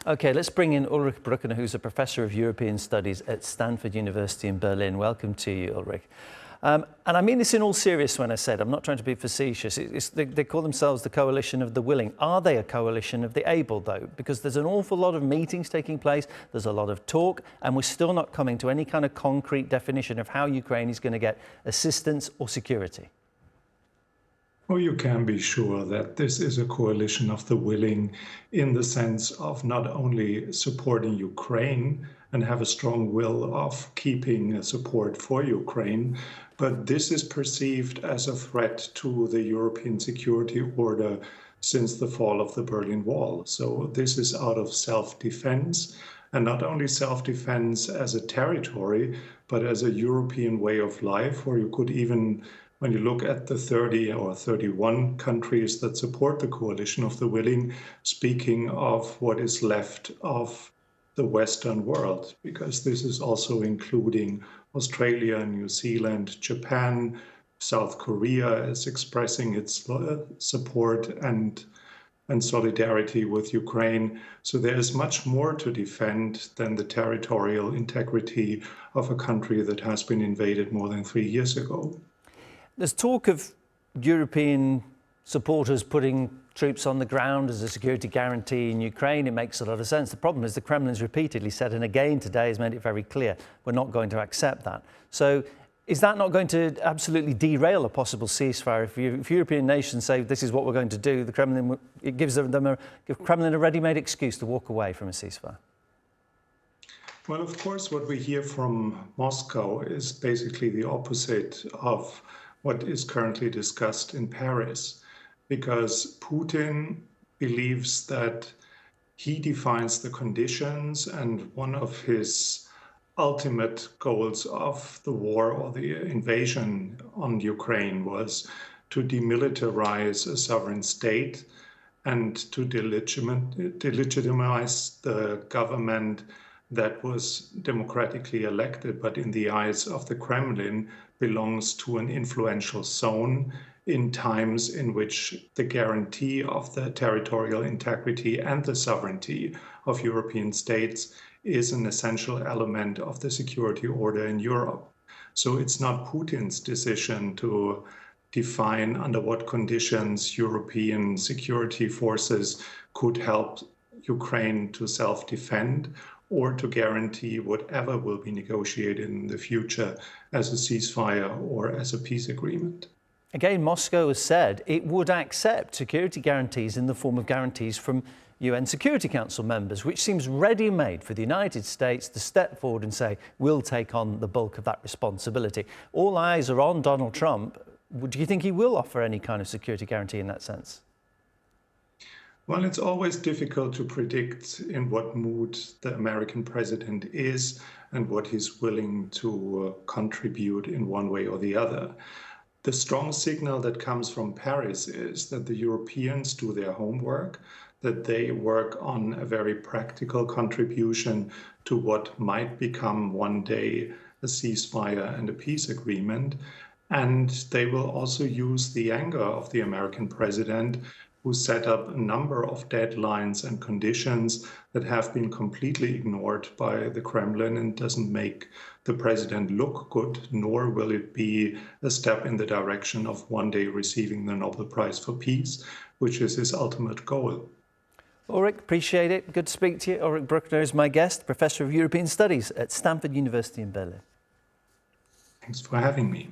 Okay, let's bring in Ulrich Brueckner, who's a professor of European Studies at Stanford University in Berlin. Welcome to you, Ulrich. And I mean this in all seriousness when I said, I'm not trying to be facetious. They call themselves the coalition of the willing. Are they a coalition of the able, though? Because there's an awful lot of meetings taking place, there's a lot of talk, and we're still not coming to any kind of concrete definition of how Ukraine is going to get assistance or security. Well, you can be sure that this is a coalition of the willing in the sense of not only supporting Ukraine and have a strong will of keeping support for Ukraine, but this is perceived as a threat to the European security order since the fall of the Berlin Wall. So this is out of self-defense, and not only self-defense as a territory, but as a European way of life, where you could even, when you look at the 30 or 31 countries that support the coalition of the willing, speaking of what is left of the Western world, because this is also including Australia, New Zealand, Japan, South Korea is expressing its support and solidarity with Ukraine. So there is much more to defend than the territorial integrity of a country that has been invaded more than 3 years ago. There's talk of European supporters putting troops on the ground as a security guarantee in Ukraine. It makes a lot of sense. The problem is the Kremlin's repeatedly said, and again today has made it very clear, we're not going to accept that. So is that not going to absolutely derail a possible ceasefire? If European nations say this is what we're going to do, the Kremlin, it gives them Kremlin a ready-made excuse to walk away from a ceasefire. Well, of course, what we hear from Moscow is basically the opposite of what is currently discussed in Paris, because Putin believes that he defines the conditions, and one of his ultimate goals of the war or the invasion on Ukraine was to demilitarize a sovereign state and to delegitimize the government that was democratically elected, but in the eyes of the Kremlin belongs to an influential zone in times in which the guarantee of the territorial integrity and the sovereignty of European states is an essential element of the security order in Europe. So it's not Putin's decision to define under what conditions European security forces could help Ukraine to self-defend or to guarantee whatever will be negotiated in the future as a ceasefire or as a peace agreement. Again, Moscow has said it would accept security guarantees in the form of guarantees from UN Security Council members, which seems ready-made for the United States to step forward and say, we'll take on the bulk of that responsibility. All eyes are on Donald Trump. Do you think he will offer any kind of security guarantee in that sense? Well, it's always difficult to predict in what mood the American president is and what he's willing to contribute in one way or the other. The strong signal that comes from Paris is that the Europeans do their homework, that they work on a very practical contribution to what might become one day a ceasefire and a peace agreement. And they will also use the anger of the American president, who set up a number of deadlines and conditions that have been completely ignored by the Kremlin and doesn't make the president look good, nor will it be a step in the direction of one day receiving the Nobel Prize for Peace, which is his ultimate goal. Ulrich, appreciate it. Good to speak to you. Ulrich Brueckner is my guest, Professor of European Studies at Stanford University in Berlin. Thanks for having me.